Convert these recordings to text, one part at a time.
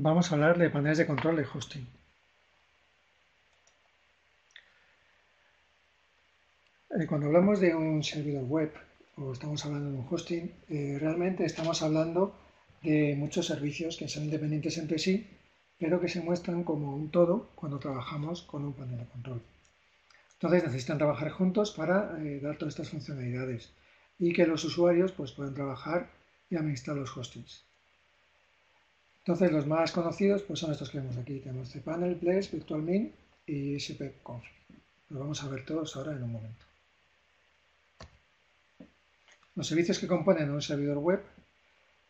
Vamos a hablar de paneles de control de hosting. Cuando hablamos de un servidor web o estamos hablando de un hosting, realmente estamos hablando de muchos servicios que son independientes entre sí, pero que se muestran como un todo cuando trabajamos con un panel de control. Entonces necesitan trabajar juntos para dar todas estas funcionalidades y que los usuarios pues, puedan trabajar y administrar los hostings. Entonces los más conocidos pues, son estos que vemos aquí. Tenemos cPanel, Plex, VirtualMint y spconfig. Los vamos a ver todos ahora en un momento. Los servicios que componen un servidor web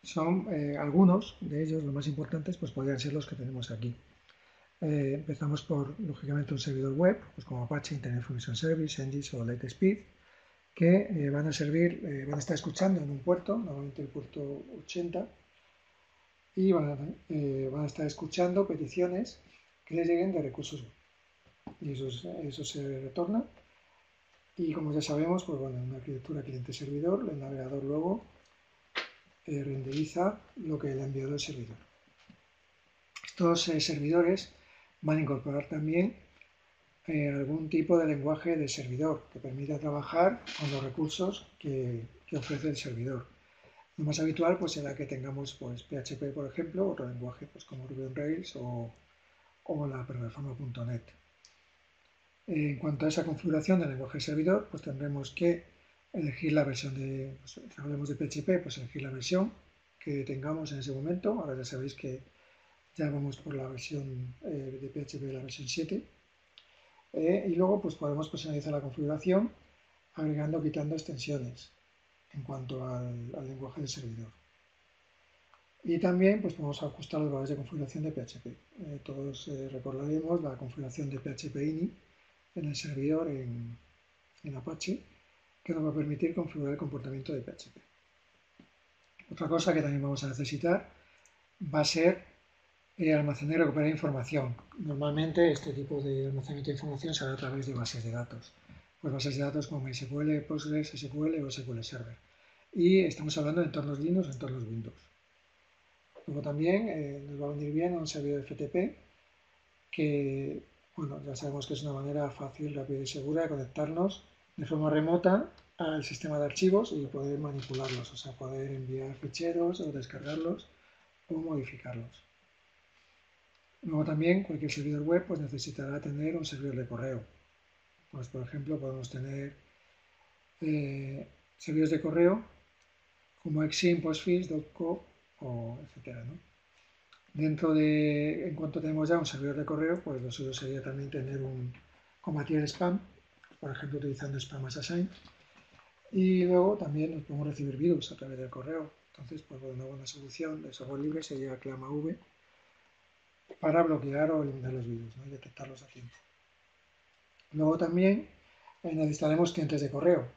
son algunos de ellos, los más importantes, pues podrían ser los que tenemos aquí. Empezamos por, lógicamente, un servidor web, pues como Apache, Internet Information Service, Nginx o Lightspeed, que van a estar escuchando en un puerto, normalmente el puerto 80, y van a estar escuchando peticiones que les lleguen de recursos web. Y eso se retorna. Y como ya sabemos, pues bueno, en una arquitectura cliente-servidor, el navegador luego renderiza lo que le ha enviado el servidor. Estos servidores van a incorporar también algún tipo de lenguaje de servidor que permita trabajar con los recursos que ofrece el servidor. Lo más habitual pues será que tengamos pues, PHP, por ejemplo, otro lenguaje pues, como Ruby on Rails o la plataforma.net. En cuanto a esa configuración del lenguaje servidor, pues tendremos que elegir la versión de, pues, si hablamos de PHP, pues elegir la versión que tengamos en ese momento. Ahora ya sabéis que ya vamos por la versión de PHP, la versión 7. Y luego pues podemos personalizar la configuración agregando o quitando extensiones en cuanto al lenguaje del servidor. Y también pues podemos ajustar los valores de configuración de PHP. Todos recordaremos la configuración de PHP ini en el servidor en Apache, que nos va a permitir configurar el comportamiento de PHP. Otra cosa que también vamos a necesitar va a ser almacenar y recuperar información. Normalmente este tipo de almacenamiento de información se hará a través de bases de datos. Pues bases de datos como MySQL, Postgres, SQL o SQL Server. Y estamos hablando de entornos Linux o entornos Windows. Luego también nos va a venir bien un servidor FTP que, bueno, ya sabemos que es una manera fácil, rápida y segura de conectarnos de forma remota al sistema de archivos y poder manipularlos, o sea, poder enviar ficheros o descargarlos o modificarlos. Luego también cualquier servidor web pues, necesitará tener un servidor de correo. Pues, por ejemplo, podemos tener servidores de correo como Exim, Postfix, .co o etcétera, ¿no? En cuanto tenemos ya un servidor de correo, pues lo suyo sería también tener combatir el spam, por ejemplo, utilizando Spam Assassin. Y luego también nos podemos recibir virus a través del correo. Entonces, pues una buena solución de software libre sería ClamAV para bloquear o eliminar los virus, ¿no? Y detectarlos a tiempo. Luego también necesitaremos clientes de correo.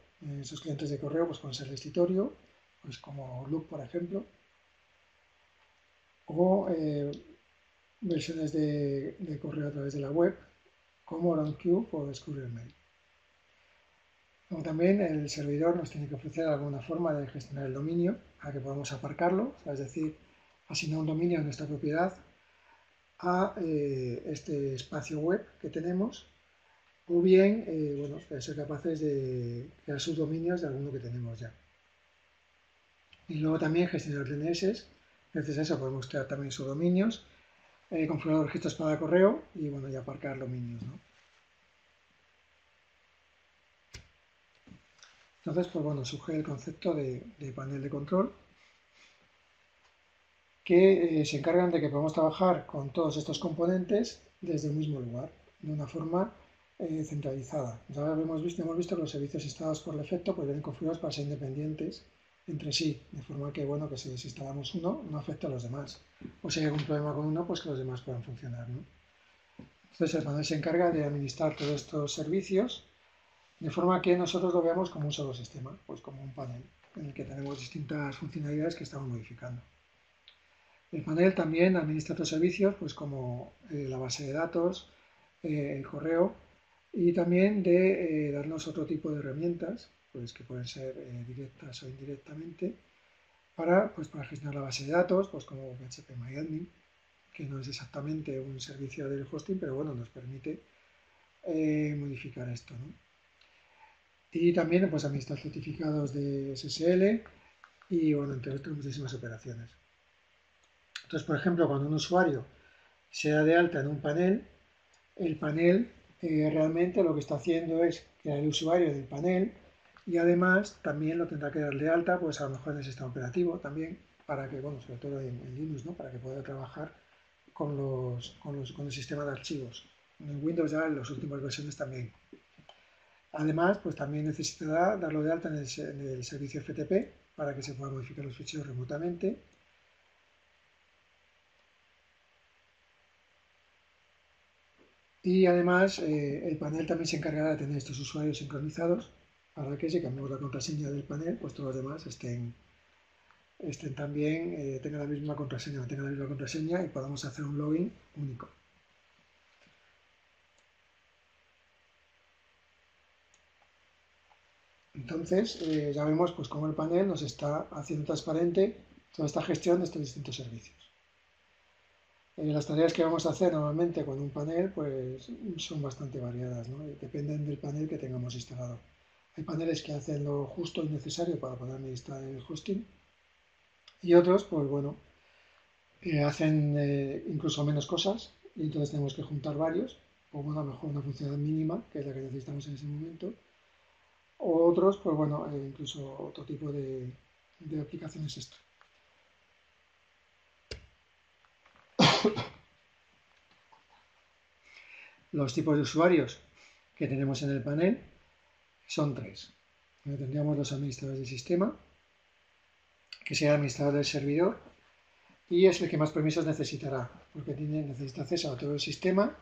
Esos clientes de correo pues, pueden ser de escritorio, pues como Loop, por ejemplo, o versiones de correo a través de la web, como RoundCube o Discovery Mail. Luego también el servidor nos tiene que ofrecer alguna forma de gestionar el dominio para que podamos aparcarlo, es decir, asignar un dominio de nuestra propiedad a este espacio web que tenemos, o bien bueno, ser capaces de crear subdominios de alguno que tenemos ya. Y luego también gestionar DNS, gracias a eso podemos crear también subdominios, configurar registros para correo y bueno, y aparcar dominios, ¿no? Entonces, pues bueno, surge el concepto de panel de control que se encargan de que podamos trabajar con todos estos componentes desde un mismo lugar, de una forma centralizada. Ya hemos visto que los servicios instalados por defecto pues vienen configurados para ser independientes entre sí, de forma que, bueno, que si desinstalamos uno no afecta a los demás. O si hay algún problema con uno, pues que los demás puedan funcionar, ¿no? Entonces el panel se encarga de administrar todos estos servicios de forma que nosotros lo veamos como un solo sistema, pues como un panel en el que tenemos distintas funcionalidades que estamos modificando. El panel también administra otros servicios, pues como la base de datos, el correo, y también de darnos otro tipo de herramientas, pues que pueden ser directas o indirectamente, para gestionar la base de datos, pues como PHP MyAdmin, que no es exactamente un servicio del hosting, pero bueno, nos permite modificar esto, ¿no? Y también pues administrar certificados de SSL y bueno, entre otras muchísimas operaciones. Entonces, por ejemplo, cuando un usuario se da de alta en un panel, el panel realmente lo que está haciendo es crear el usuario del panel y además también lo tendrá que dar de alta, pues a lo mejor en el sistema operativo también, para que, bueno, sobre todo en Linux, ¿no? Para que pueda trabajar con el sistema de archivos. En Windows ya en las últimas versiones también. Además, pues también necesitará darlo de alta en el servicio FTP para que se puedan modificar los ficheros remotamente. Y además, el panel también se encargará de tener estos usuarios sincronizados para que si cambiamos la contraseña del panel, pues todos los demás estén también, tengan la misma contraseña y podamos hacer un login único. Entonces, ya vemos pues cómo el panel nos está haciendo transparente toda esta gestión de estos distintos servicios. Las tareas que vamos a hacer normalmente con un panel pues son bastante variadas, ¿no? Dependen del panel que tengamos instalado. Hay paneles que hacen lo justo y necesario para poder administrar el hosting y otros, pues bueno, hacen incluso menos cosas y entonces tenemos que juntar varios, o bueno, a lo mejor una funcionalidad mínima, que es la que necesitamos en ese momento, o otros, pues bueno, incluso otro tipo de aplicaciones extra. Los tipos de usuarios que tenemos en el panel son tres. Tendríamos los administradores del sistema, que sea el administrador del servidor, y es el que más permisos necesitará, porque necesita acceso a todo el sistema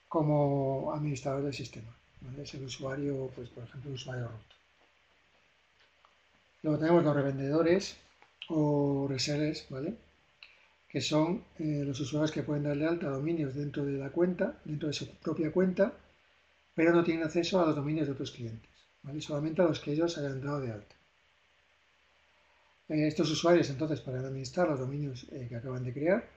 como administrador del sistema. ¿Vale? Es el usuario, pues por ejemplo, el usuario root. Luego tenemos los revendedores o resellers, ¿vale? Que son los usuarios que pueden darle alta a dominios dentro de la cuenta, dentro de su propia cuenta, pero no tienen acceso a los dominios de otros clientes, ¿vale? Solamente a los que ellos hayan dado de alta. Estos usuarios entonces podrán administrar los dominios que acaban de crear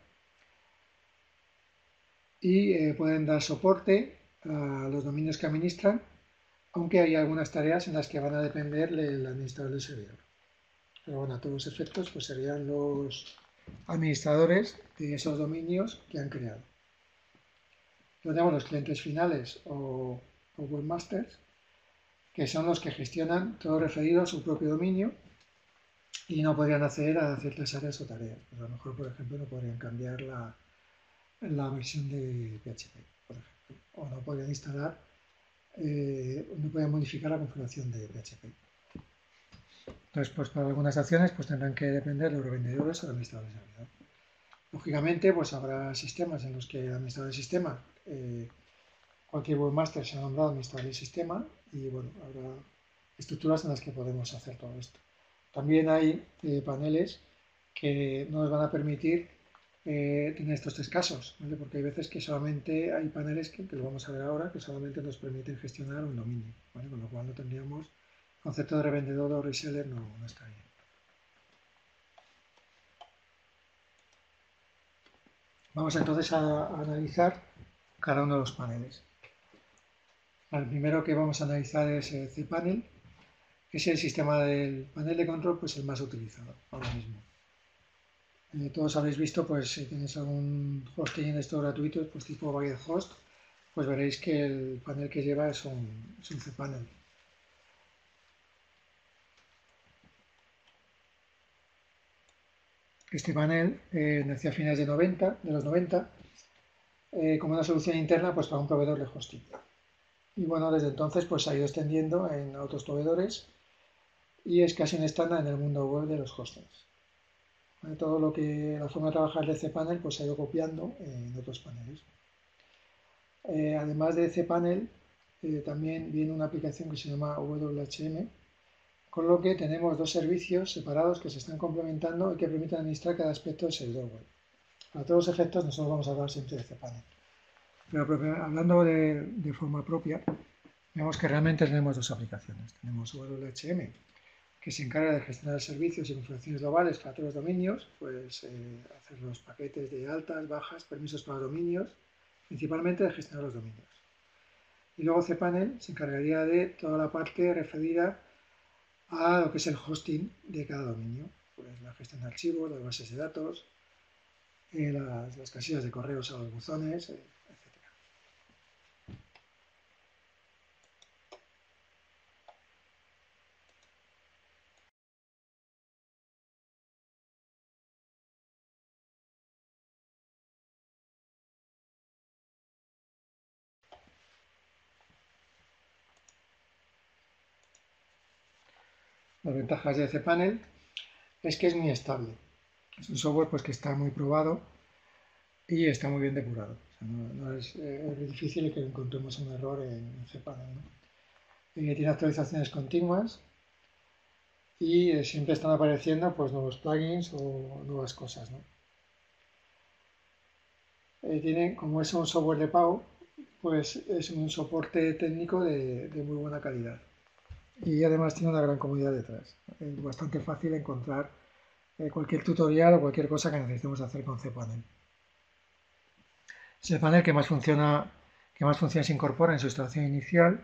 y pueden dar soporte a los dominios que administran, aunque hay algunas tareas en las que van a depender del administrador del servidor. Pero bueno, a todos los efectos pues serían los administradores de esos dominios que han creado. Luego tenemos los clientes finales o webmasters, que son los que gestionan todo referido a su propio dominio y no podrían acceder a ciertas áreas o tareas. Pues a lo mejor, por ejemplo, no podrían cambiar la versión de PHP, por ejemplo, o no podrían instalar, no podrían modificar la configuración de PHP. Entonces, pues para algunas acciones pues tendrán que depender de los revendedores o de administradores de servidor. Lógicamente, pues habrá sistemas en los que el administrador del sistema, cualquier webmaster se ha nombrado administrador del sistema y bueno, habrá estructuras en las que podemos hacer todo esto. También hay paneles que no nos van a permitir tener estos tres casos, ¿vale? Porque hay veces que solamente hay paneles que lo vamos a ver ahora, que solamente nos permiten gestionar un dominio, ¿vale? Con lo cual no tendríamos concepto de revendedor o reseller, no está bien. Vamos entonces a analizar cada uno de los paneles. El primero que vamos a analizar es el cPanel, que es el sistema del panel de control, pues el más utilizado ahora mismo. Todos habréis visto, pues si tenéis algún hosting en estos gratuitos, pues tipo Bucket-Host, pues veréis que el panel que lleva es un cPanel. Este panel nació a finales de los 90 como una solución interna pues, para un proveedor de hosting. Y bueno, desde entonces pues, se ha ido extendiendo en otros proveedores y es casi un estándar en el mundo web de los hostings. Todo lo que la forma de trabajar de cPanel pues, se ha ido copiando en otros paneles. Además de cPanel, también viene una aplicación que se llama WHM, con lo que tenemos dos servicios separados que se están complementando y que permiten administrar cada aspecto del servidor web. Para todos los efectos, nosotros vamos a hablar siempre de cPanel. Pero hablando de forma propia, vemos que realmente tenemos dos aplicaciones. Tenemos WHM, que se encarga de gestionar servicios y configuraciones globales para todos los dominios, pues hacer los paquetes de altas, bajas, permisos para los dominios, principalmente de gestionar los dominios. Y luego cPanel se encargaría de toda la parte referida a lo que es el hosting de cada dominio, pues la gestión de archivos, las bases de datos, las casillas de correos a los buzones, etc. Las ventajas de cPanel es que es muy estable. Es un software pues, que está muy probado y está muy bien depurado. O sea, no es difícil que encontremos un error en cPanel, ¿no? Tiene actualizaciones continuas y siempre están apareciendo pues, nuevos plugins o nuevas cosas, ¿no? Tiene, como es un software de pago, pues es un soporte técnico de muy buena calidad. Y además tiene una gran comunidad detrás. Es bastante fácil encontrar cualquier tutorial o cualquier cosa que necesitemos hacer con cPanel. cPanel que más funciones incorpora en su instalación inicial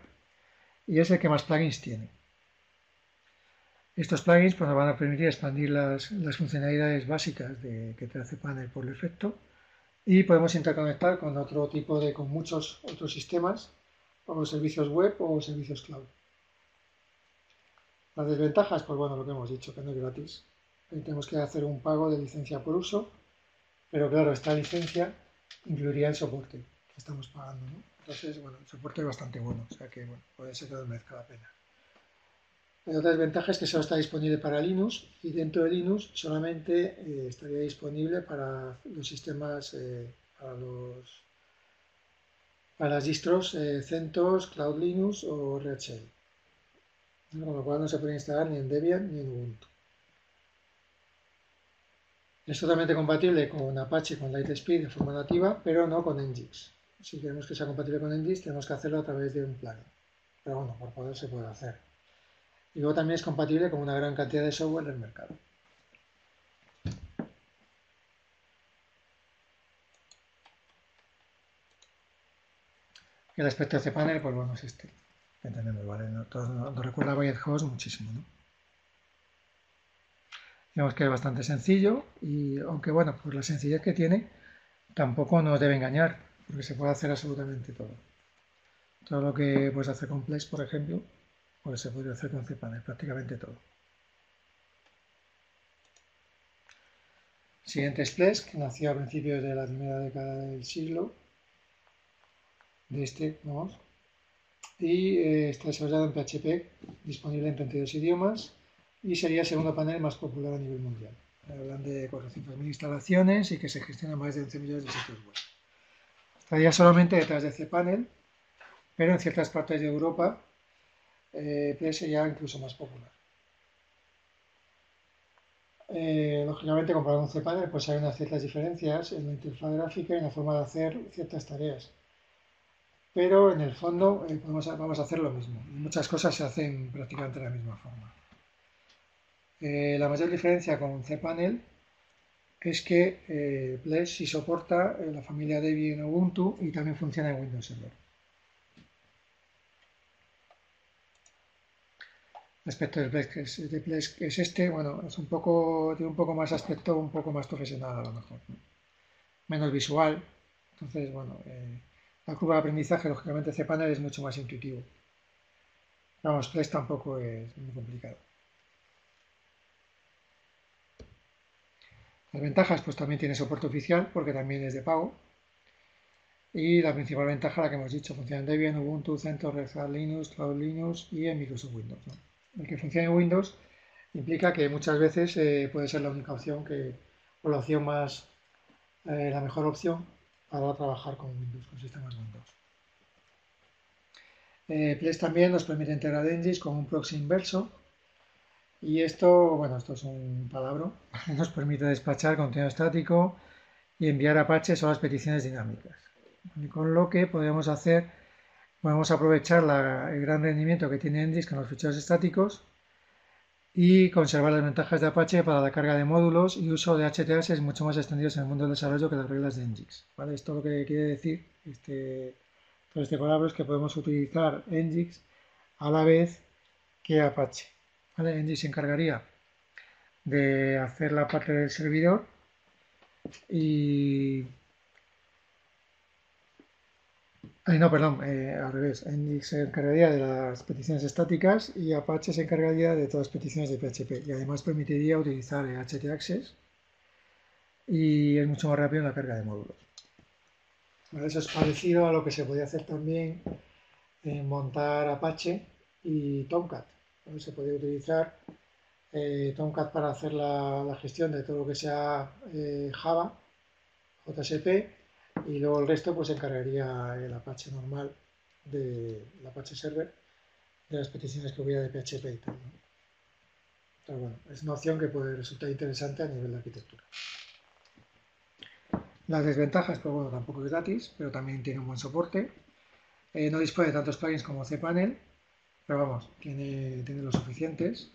y es el que más plugins tiene. Estos plugins pues, nos van a permitir expandir las funcionalidades básicas que trae cPanel por defecto y podemos interconectar con muchos otros sistemas o servicios web o servicios cloud. Las desventajas, pues bueno, lo que hemos dicho, que no es gratis. Tenemos que hacer un pago de licencia por uso, pero claro, esta licencia incluiría el soporte que estamos pagando, ¿no? Entonces, bueno, el soporte es bastante bueno, o sea que bueno, puede ser que nos merezca la pena. La otra desventaja es que solo está disponible para Linux y dentro de Linux solamente estaría disponible para los sistemas, para las distros CentOS, Cloud Linux o Red Shell. Con lo cual no se puede instalar ni en Debian ni en Ubuntu. Es totalmente compatible con Apache, con Lightspeed de forma nativa, pero no con Nginx. Si queremos que sea compatible con Nginx, tenemos que hacerlo a través de un plugin. Pero bueno, por poder se puede hacer. Y luego también es compatible con una gran cantidad de software del mercado. El aspecto de cPanel, pues bueno, es este. Entendemos, ¿vale? Nos recuerda a WiredHost muchísimo, ¿no? Digamos que es bastante sencillo y aunque bueno, por la sencillez que tiene, tampoco nos debe engañar, porque se puede hacer absolutamente todo. Todo lo que puedes hacer con Plex, por ejemplo, pues se podría hacer con cPanel, prácticamente todo. Siguiente es Plex, que nació a principios de la primera década del siglo, vamos, y está desarrollado en PHP, disponible en 32 idiomas, y sería el segundo panel más popular a nivel mundial. Hablan de 400.000 instalaciones y que se gestionan más de 11 millones de sitios web. Estaría solamente detrás de cPanel, pero en ciertas partes de Europa Plex sería incluso más popular. Lógicamente, comparado con cPanel, pues hay unas ciertas diferencias en la interfaz gráfica y en la forma de hacer ciertas tareas. Pero en el fondo vamos a hacer lo mismo. Muchas cosas se hacen prácticamente de la misma forma. La mayor diferencia con cPanel es que Plex sí soporta la familia Debian en Ubuntu y también funciona en Windows Server. El aspecto de Plex es este, bueno, es tiene un poco más aspecto, un poco más profesional a lo mejor, ¿no? Menos visual. Entonces, bueno, la curva de aprendizaje, lógicamente, cPanel es mucho más intuitivo. Vamos, Plex tampoco es muy complicado. Las ventajas, pues también tiene soporte oficial, porque también es de pago. Y la principal ventaja, la que hemos dicho, funciona en Debian, Ubuntu, CentOS, Red Hat Linux, Cloud Linux y en Microsoft Windows, ¿no? El que funcione en Windows implica que muchas veces puede ser la única opción o la opción más, la mejor opción para trabajar con Windows, con sistemas Windows. Plex también nos permite integrar Nginx con un proxy inverso y esto es un palabra, nos permite despachar contenido estático y enviar Apache a las peticiones dinámicas. Con lo que podemos aprovechar el gran rendimiento que tiene Nginx con los ficheros estáticos y conservar las ventajas de Apache para la carga de módulos y uso de HTAccess mucho más extendidos en el mundo del desarrollo que las reglas de Nginx. ¿Vale? Esto lo que quiere decir todo este palabra es que podemos utilizar Nginx a la vez que Apache. ¿Vale? Nginx se encargaría de hacer la parte del servidor y... no, perdón, al revés. Nginx se encargaría de las peticiones estáticas y Apache se encargaría de todas las peticiones de PHP y además permitiría utilizar htaccess y es mucho más rápido en la carga de módulos. Bueno, eso es parecido a lo que se podía hacer también en montar Apache y Tomcat. Se podía utilizar Tomcat para hacer la gestión de todo lo que sea Java, JSP, y luego el resto pues se encargaría el Apache normal, del Apache Server, de las peticiones que hubiera de PHP y tal, ¿no? Pero bueno, es una opción que puede resultar interesante a nivel de arquitectura. Las desventajas, pues bueno, tampoco es gratis, pero también tiene un buen soporte. No dispone de tantos plugins como cPanel, pero vamos, tiene los suficientes.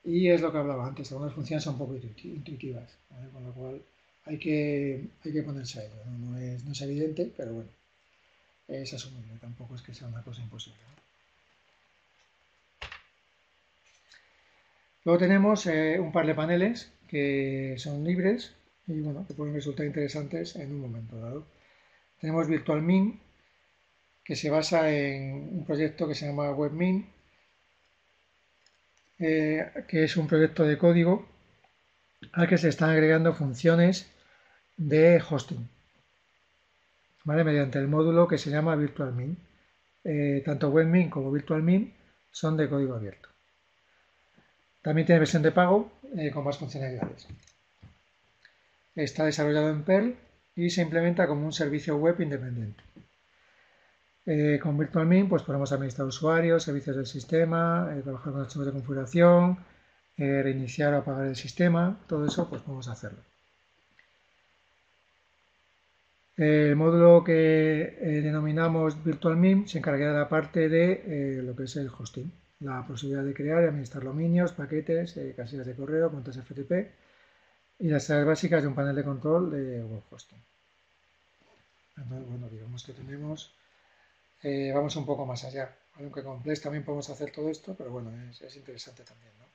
Y es lo que hablaba antes, algunas funciones son un poco intuitivas, ¿vale? Con lo cual hay que ponerse a ello. No es evidente, pero bueno, es asumible, tampoco es que sea una cosa imposible, ¿no? Luego tenemos un par de paneles que son libres y bueno, que pueden resultar interesantes en un momento dado. Tenemos VirtualMin, que se basa en un proyecto que se llama WebMin, que es un proyecto de código al que se están agregando funciones de hosting, ¿vale? Mediante el módulo que se llama VirtualMin. Tanto WebMin como VirtualMin son de código abierto. También tiene versión de pago con más funcionalidades. Está desarrollado en Perl y se implementa como un servicio web independiente. Con VirtualMin pues podemos administrar usuarios, servicios del sistema, trabajar con archivos de configuración, reiniciar o apagar el sistema, todo eso pues podemos hacerlo. El módulo que denominamos VirtualMin se encarga de la parte de lo que es el hosting, la posibilidad de crear y administrar dominios, paquetes, casillas de correo, cuentas FTP y las tareas básicas de un panel de control de web hosting. Entonces, bueno, digamos que tenemos, vamos un poco más allá. Aunque con Plex también podemos hacer todo esto, pero bueno, es interesante también, ¿no?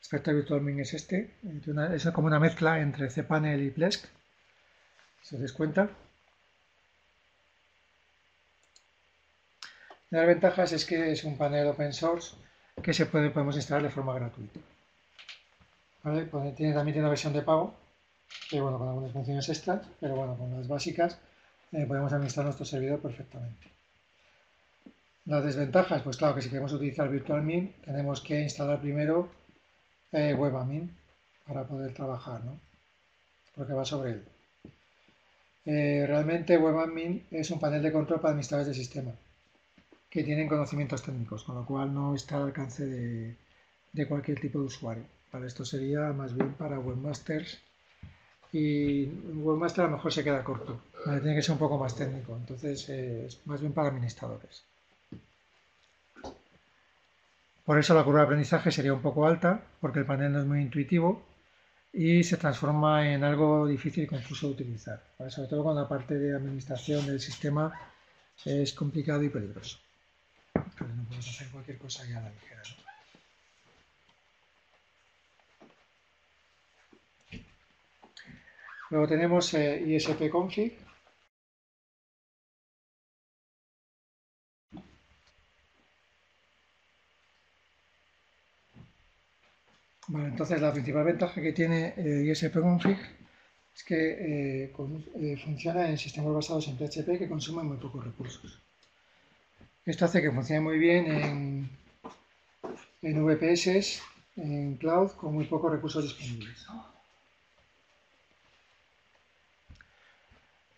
Respecto a VirtualMin es es como una mezcla entre cPanel y Plesk, si os das cuenta. Las ventajas es que es un panel open source que podemos instalar de forma gratuita. ¿Vale? También tiene una versión de pago, que bueno, con algunas funciones extras, pero bueno, con las básicas podemos administrar nuestro servidor perfectamente. Las desventajas, pues claro que si queremos utilizar VirtualMin tenemos que instalar primero WebAdmin para poder trabajar, ¿no? Porque va sobre él. Realmente WebAdmin es un panel de control para administradores de sistema que tienen conocimientos técnicos, con lo cual no está al alcance de cualquier tipo de usuario. Para esto sería más bien para webmasters y webmaster a lo mejor se queda corto, ¿vale? Tiene que ser un poco más técnico, entonces es más bien para administradores. Por eso la curva de aprendizaje sería un poco alta, porque el panel no es muy intuitivo y se transforma en algo difícil y confuso de utilizar, ¿vale? Sobre todo cuando la parte de administración del sistema es complicado y peligroso. Entonces no podemos hacer cualquier cosa ya a la ligera, ¿no? Luego tenemos ISP-config. Vale, entonces la principal ventaja que tiene ISP-config es que funciona en sistemas basados en PHP que consumen muy pocos recursos. Esto hace que funcione muy bien en VPS, en cloud, con muy pocos recursos disponibles.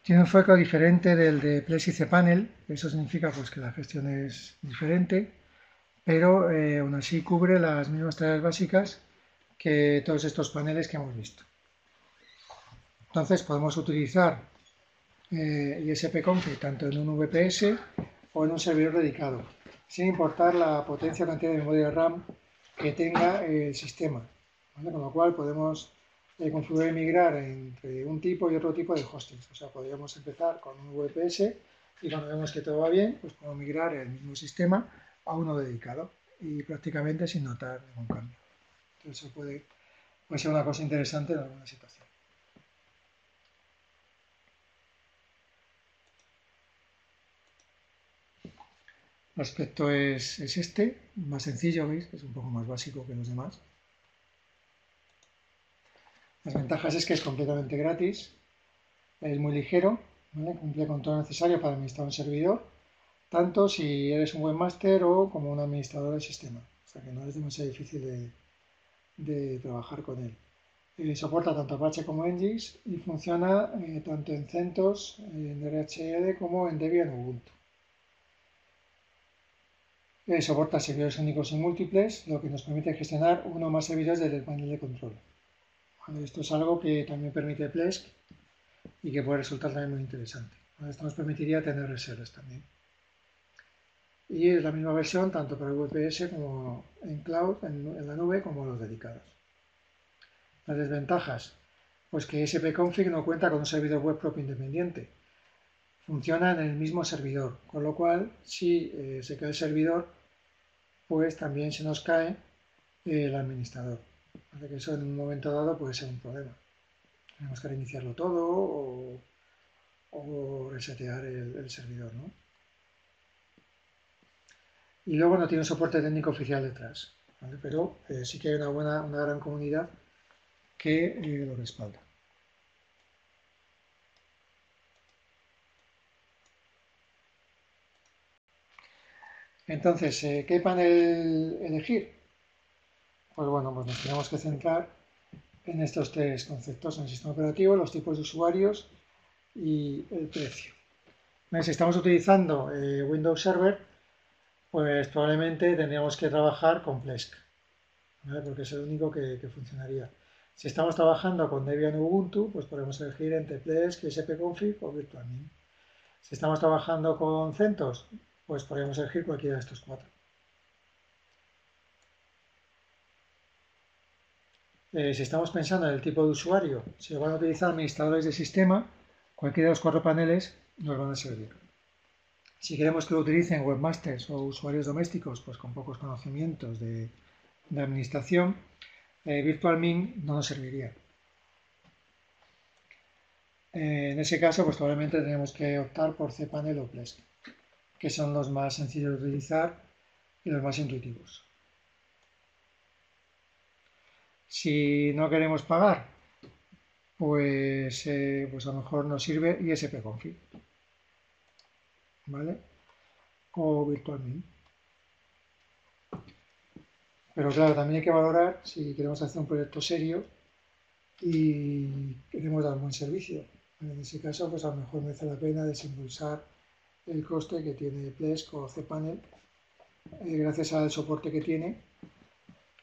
Tiene un enfoque diferente del de Plex y cPanel, eso significa pues, que la gestión es diferente, pero aún así cubre las mismas tareas básicas que todos estos paneles que hemos visto. Entonces podemos utilizar ISP-config tanto en un VPS o en un servidor dedicado. sin importar la potencia o cantidad de memoria RAM que tenga el sistema, ¿vale? Con lo cual podemos configurar y migrar entre un tipo y otro tipo de hostings. O sea, podríamos empezar con un VPS y cuando vemos que todo va bien, pues podemos migrar el mismo sistema a uno dedicado y prácticamente sin notar ningún cambio. Entonces eso puede ser una cosa interesante en alguna situación. El aspecto es este, más sencillo, ¿veis? Es un poco más básico que los demás. Las ventajas es que es completamente gratis, es muy ligero, ¿vale? Cumple con todo lo necesario para administrar un servidor, tanto si eres un webmaster o como un administrador del sistema. O sea que no es demasiado difícil de trabajar con él. Soporta tanto Apache como Nginx y funciona tanto en CentOS, en DHL como en Debian o Ubuntu. Soporta servidores únicos y múltiples, lo que nos permite gestionar uno o más servidores desde el panel de control. Bueno, esto es algo que también permite Plesk y que puede resultar también muy interesante. Bueno, esto nos permitiría tener reservas también. Y es la misma versión tanto para VPS como en cloud, en la nube, como los dedicados. Las desventajas, pues que spconfig no cuenta con un servidor web propio independiente. Funciona en el mismo servidor, con lo cual si se cae el servidor, pues también se nos cae el administrador. Así que eso en un momento dado puede ser un problema. Tenemos que reiniciarlo todo o resetear el servidor, ¿no? Y luego no tiene un soporte técnico oficial detrás, ¿vale? Pero sí que hay una gran comunidad que lo respalda. Entonces, ¿qué panel elegir? Pues bueno, pues nos tenemos que centrar en estos tres conceptos, en el sistema operativo, los tipos de usuarios y el precio. Si estamos utilizando Windows Server, pues probablemente tendríamos que trabajar con Plesk, ¿vale? Porque es el único que funcionaría. Si estamos trabajando con Debian o Ubuntu, pues podemos elegir entre Plesk, spconfig o virtualmin. Si estamos trabajando con CentOS, pues podríamos elegir cualquiera de estos cuatro. Si estamos pensando en el tipo de usuario, si van a utilizar administradores de sistema, cualquiera de los cuatro paneles nos van a servir. Si queremos que lo utilicen webmasters o usuarios domésticos, pues con pocos conocimientos de administración, virtualmin no nos serviría. En ese caso, pues probablemente tenemos que optar por cpanel o Plesk, que son los más sencillos de utilizar y los más intuitivos. Si no queremos pagar, pues a lo mejor nos sirve ispconfig, ¿vale? O virtualmin. Pero claro, también hay que valorar si queremos hacer un proyecto serio y queremos dar un buen servicio. En ese caso, pues a lo mejor merece la pena desembolsar el coste que tiene Plesk o cpanel gracias al soporte que tiene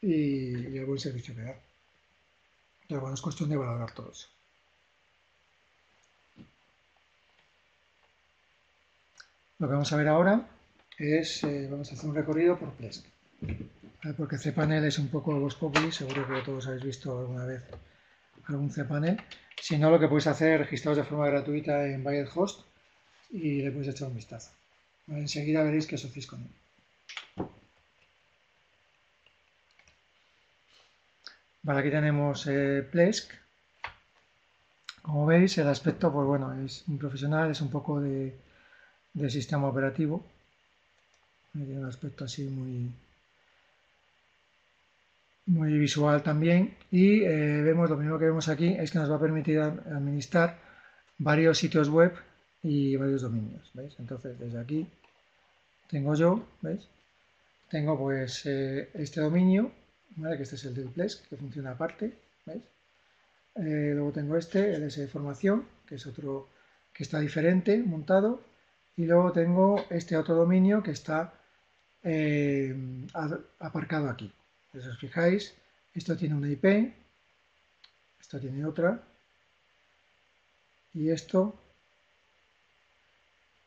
y el buen servicio que da. Pero bueno, es cuestión de valorar todo eso. Lo que vamos a ver ahora es, vamos a hacer un recorrido por Plesk. Porque cpanel es un poco vox populi, seguro que todos habéis visto alguna vez algún cpanel. Si no, lo que podéis hacer es registraros de forma gratuita en BuyerHost y le podéis echar un vistazo. Vale, enseguida veréis qué os hacéis con él. Vale, aquí tenemos Plesk. Como veis, el aspecto, pues bueno, es muy profesional, es un poco de sistema operativo. Tiene un aspecto así muy visual también. Y vemos, lo primero que vemos aquí es que nos va a permitir administrar varios sitios web y varios dominios, ¿veis? Entonces, desde aquí tengo yo, ¿veis? Tengo pues este dominio, ¿vale? Que este es el del Plesk, que funciona aparte, ¿veis? Luego tengo este, el S de formación, que es otro que está diferente, montado. Y luego tengo este otro dominio que está aparcado aquí. Si os fijáis, esto tiene una IP, esto tiene otra, y esto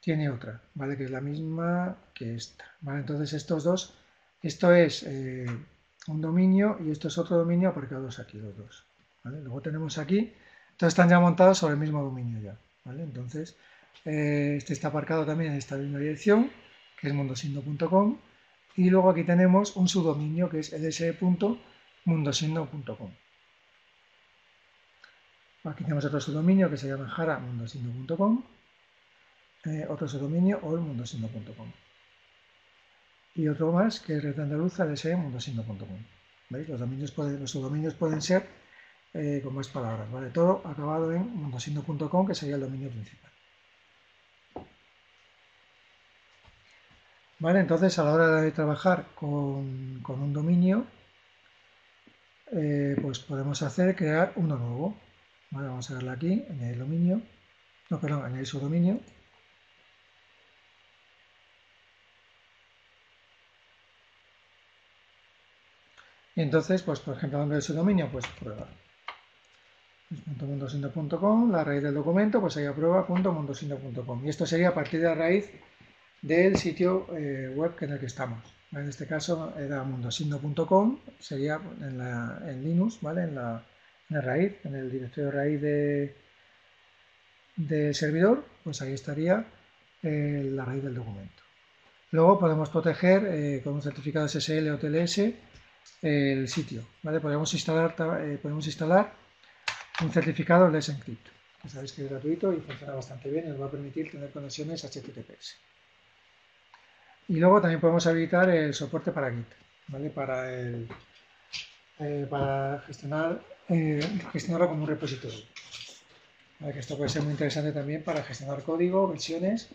tiene otra, ¿vale? Que es la misma que esta, ¿vale? Entonces estos dos, esto es un dominio y esto es otro dominio aparcados aquí, los dos, ¿vale? Luego tenemos aquí, todos están ya montados sobre el mismo dominio ya, ¿vale? Entonces, este está aparcado también en esta misma dirección, que es mundosindo.com, y luego aquí tenemos un subdominio que es ls.mundosindo.com. Aquí tenemos otro subdominio que se llama jaramundosindo.com, otro subdominio allmundosindo.com y otro más que es red andaluza ls.mundosindo.com. ¿Veis? Los subdominios pueden ser con más palabras, ¿vale? Todo acabado en mundosindo.com, que sería el dominio principal. ¿Vale? Entonces, a la hora de trabajar con un dominio, pues podemos crear uno nuevo. ¿Vale? Vamos a darle aquí, añadir dominio, no, perdón, añadir subdominio. Y entonces, pues por ejemplo, nombre de subdominio, pues prueba. .mundosindo.com, la raíz del documento, pues sería prueba.mundosindo.com. Y esto sería a partir de la raíz del sitio web en el que estamos. En este caso era mundosindo.com, sería en Linux, ¿vale? En la raíz, en el directorio raíz del servidor, pues ahí estaría la raíz del documento. Luego podemos proteger con un certificado SSL o TLS el sitio, ¿vale? Podemos instalar un certificado Let's Encrypt, que sabéis que es gratuito y funciona bastante bien y nos va a permitir tener conexiones HTTPS. Y luego también podemos habilitar el soporte para Git, ¿vale? Para gestionarlo como un repositorio. ¿Vale? Que esto puede ser muy interesante también para gestionar código, versiones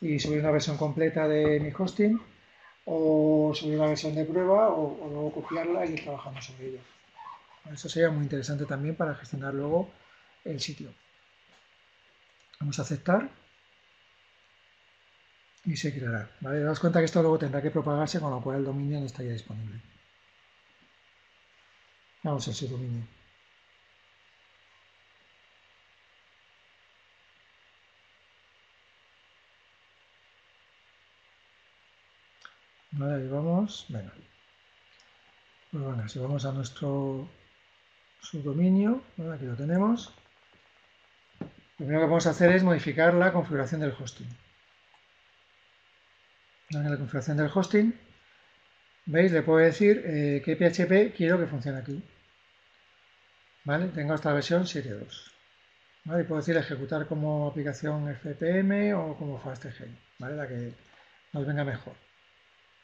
y subir una versión completa de mi hosting o subir una versión de prueba o luego copiarla y ir trabajando sobre ello. Eso sería muy interesante también para gestionar luego el sitio. Vamos a aceptar y se creará. ¿Vale? Daos cuenta que esto luego tendrá que propagarse, con lo cual el dominio no estaría disponible. Vamos a su dominio. Vale, ahí vamos. Venga. Pues venga, si vamos a nuestro subdominio, ¿vale? Aquí lo tenemos. Lo primero que vamos a hacer es modificar la configuración del hosting. En la configuración del hosting, ¿veis? Le puedo decir qué PHP quiero que funcione aquí. ¿Vale? Tengo hasta la versión 7.2. ¿Vale? Y puedo decir ejecutar como aplicación FPM o como FastGL, ¿vale? La que nos venga mejor.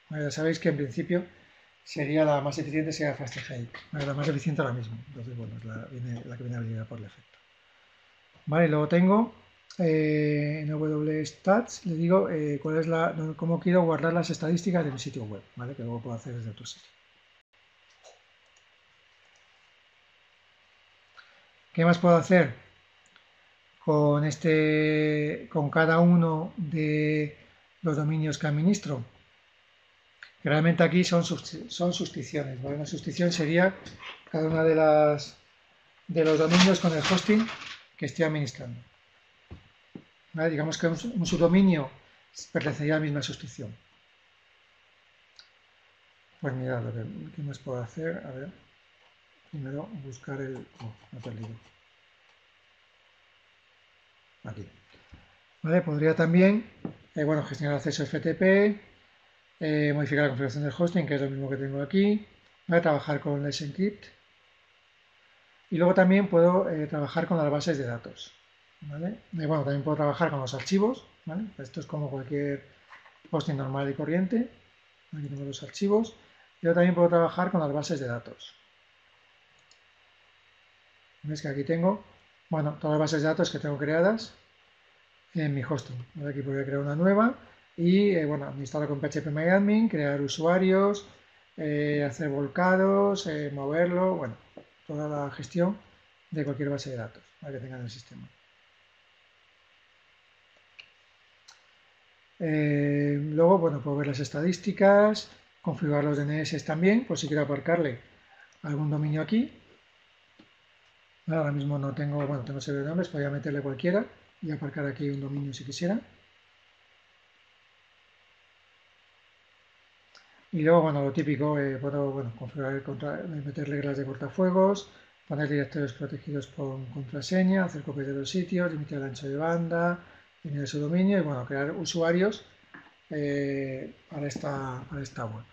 ¿Vale? Ya sabéis que en principio sería la más eficiente, sería FastGL. ¿Vale? La más eficiente ahora mismo. Entonces, bueno, es la que viene habilitada por defecto. Vale, luego tengo en WStats, le digo cuál es cómo quiero guardar las estadísticas de mi sitio web, ¿vale? Que luego puedo hacer desde otro sitio. ¿Qué más puedo hacer con cada uno de los dominios que administro? Realmente aquí son suscripciones, ¿vale? Una suscripción sería cada una de los dominios con el hosting que estoy administrando. ¿Vale? Digamos que un subdominio pertenecería a la misma suscripción. Pues mirad, ¿qué más puedo hacer? A ver, primero buscar el... Oh, me he perdido. Aquí. ¿Vale? Podría también, bueno, gestionar acceso FTP, modificar la configuración del hosting, que es lo mismo que tengo aquí, ¿vale? Trabajar con Let's Encrypt. Y luego también puedo trabajar con las bases de datos, ¿vale? Bueno, también puedo trabajar con los archivos, ¿vale? Esto es como cualquier hosting normal y corriente. Aquí tengo los archivos. Yo también puedo trabajar con las bases de datos. Veis que aquí tengo, bueno, todas las bases de datos que tengo creadas en mi hosting. ¿Vale? Aquí podría crear una nueva y, bueno, administrarla con phpMyAdmin, crear usuarios, hacer volcados, moverlo, bueno, toda la gestión de cualquier base de datos, ¿vale? Que tenga en el sistema. Luego, bueno, puedo ver las estadísticas, configurar los DNS también, por si quiero aparcarle algún dominio aquí. Ahora mismo no tengo, bueno, tengo servidor de nombres, podría meterle cualquiera y aparcar aquí un dominio si quisiera. Y luego, bueno, lo típico, puedo configurar, meter reglas de cortafuegos, poner directorios protegidos con contraseña, hacer copias de los sitios, limitar el ancho de banda, limitar su dominio y, bueno, crear usuarios para esta web.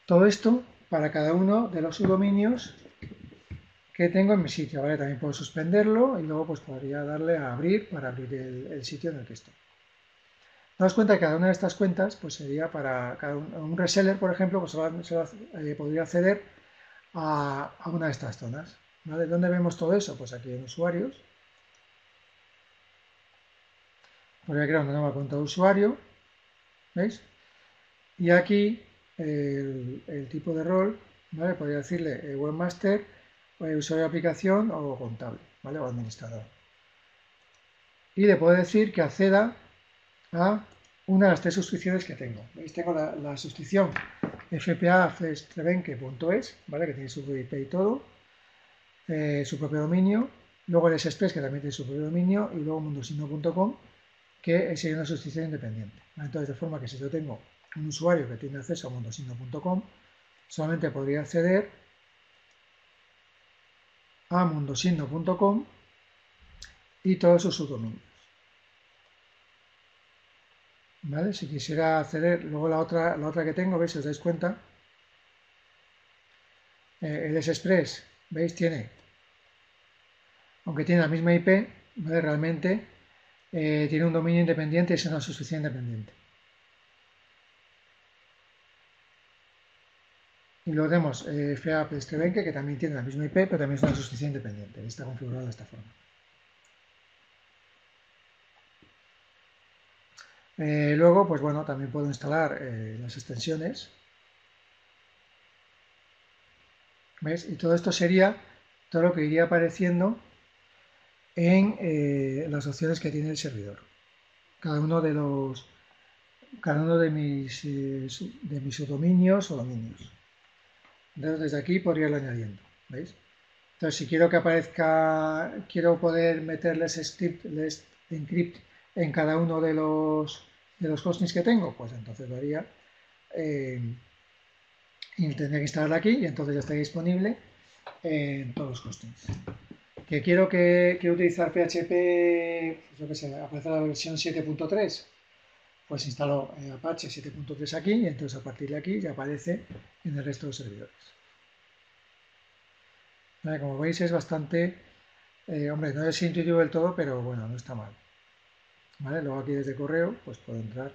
Todo esto para cada uno de los subdominios que tengo en mi sitio, ¿vale? También puedo suspenderlo y luego pues podría darle a abrir para abrir el sitio en el que estoy. Daos cuenta que cada una de estas cuentas pues sería para cada un reseller, por ejemplo, pues podría acceder a una de estas zonas. ¿Vale? ¿Dónde vemos todo eso? Pues aquí en usuarios. Podría crear una nueva cuenta de usuario, ¿veis? Y aquí el tipo de rol, ¿vale? Podría decirle webmaster, usuario de aplicación o contable, ¿vale? O administrador. Y le puedo decir que acceda a una de las 3 suscripciones que tengo. ¿Veis? Tengo la suscripción fpa-frevenke.es, ¿vale? Que tiene su IP y todo, su propio dominio, luego el S-Express, que también tiene su propio dominio, y luego mundosino.com, que sería una suscripción independiente. ¿Vale? Entonces, de forma que si yo tengo un usuario que tiene acceso a mundosino.com, solamente podría acceder a mundosino.com y todos sus subdominios. ¿Vale? Si quisiera acceder, luego la otra que tengo, ¿veis? Si os dais cuenta, el S-Express, ¿veis? Aunque tiene la misma IP, ¿vale? Realmente tiene un dominio independiente y es una suscripción independiente. Y luego tenemos FA-Strebenke, que también tiene la misma IP, pero también es una suscripción independiente. Está configurado de esta forma. Luego, pues bueno, también puedo instalar las extensiones. ¿Ves? Y todo esto sería todo lo que iría apareciendo en las opciones que tiene el servidor. Cada uno de mis subdominios o dominios. Entonces, desde aquí podría ir añadiendo. ¿Veis? Entonces, si quiero que aparezca, quiero poder meterles encrypt en cada uno de los hostings que tengo, pues entonces lo haría y tendría que instalarla aquí y entonces ya estaría disponible en todos los hostings. Que quiero utilizar PHP, pues yo que sé, aparece la versión 7.3, pues instalo Apache 7.3 aquí y entonces a partir de aquí ya aparece en el resto de los servidores. Vale, como veis es bastante, hombre, no es intuitivo del todo, pero bueno, no está mal. ¿Vale? Luego aquí desde correo, pues puedo entrar.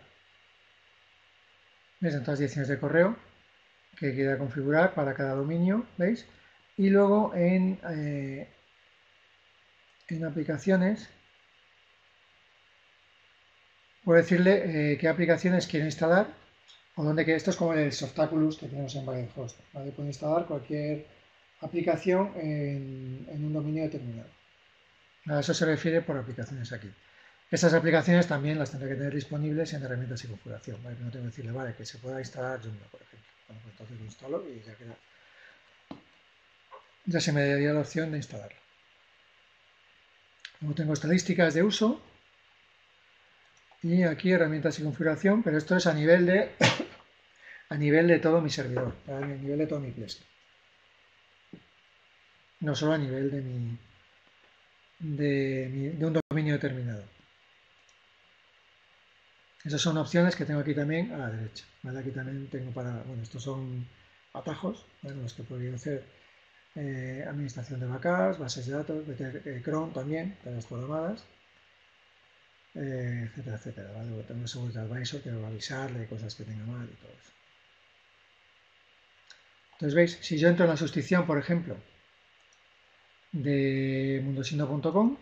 ¿Veis? En todas las direcciones de correo que quiera configurar para cada dominio, ¿veis? Y luego en aplicaciones, puedo decirle qué aplicaciones quiero instalar o dónde que esto es como el Softaculous que tenemos en Variedhost, ¿vale? Puedo instalar cualquier aplicación en un dominio determinado. A eso se refiere por aplicaciones aquí. Estas aplicaciones también las tendré que tener disponibles en herramientas y configuración, ¿vale? No tengo que decirle, vale, que se pueda instalar Joomla, por ejemplo. Bueno, pues entonces lo instalo y ya se me daría la opción de instalarlo. Luego tengo estadísticas de uso y aquí herramientas y configuración, pero esto es a nivel de todo mi servidor, a nivel de todo mi Plesk. No solo a nivel de un dominio determinado. Esas son opciones que tengo aquí también a la derecha. ¿Vale? Aquí también tengo bueno, estos son atajos, ¿vale? Los que podría hacer administración de backups, bases de datos, meter cron también, tareas programadas, etcétera, etcétera. ¿Vale? Tengo un Security Advisor que me va a avisar de cosas que tenga mal y todo eso. Entonces, veis, si yo entro en la suscripción, por ejemplo, de mundosino.com,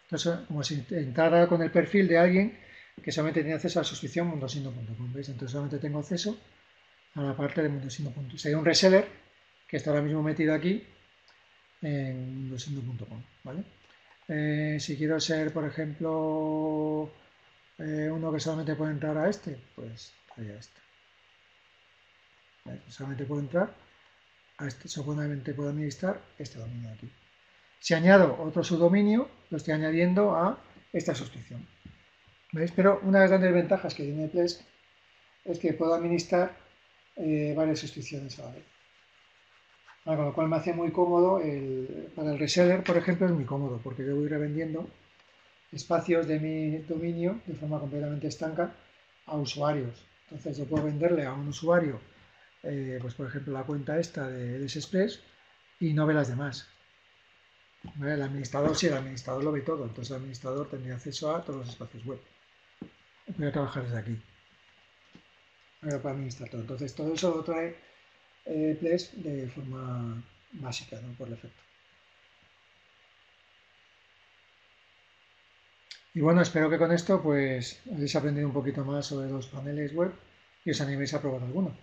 entonces, como si entrara con el perfil de alguien que solamente tiene acceso a la suscripción mundosino.com, ¿veis? Entonces solamente tengo acceso a la parte de mundosino.com. Sería un reseller que está ahora mismo metido aquí en mundosino.com, ¿vale? Si quiero ser, por ejemplo, uno que solamente puede entrar a este, pues haría este. Solamente puedo entrar a este, solamente puedo administrar este dominio de aquí. Si añado otro subdominio, lo estoy añadiendo a esta suscripción. ¿Veis? Pero una de las grandes ventajas que tiene Plesk es que puedo administrar varias suscripciones a la vez. Con lo cual me hace muy cómodo, para el reseller, por ejemplo, es muy cómodo, porque yo voy revendiendo espacios de mi dominio de forma completamente estanca a usuarios. Entonces yo puedo venderle a un usuario, pues por ejemplo, la cuenta esta de Express y no ve las demás. ¿Vale? El administrador, sí, el administrador lo ve todo, entonces el administrador tendría acceso a todos los espacios web. Voy a trabajar desde aquí. Para administrar todo. Entonces todo eso lo trae Plesk de forma básica, ¿no? Por defecto. Y bueno, espero que con esto pues hayáis aprendido un poquito más sobre los paneles web y os animéis a probar alguno.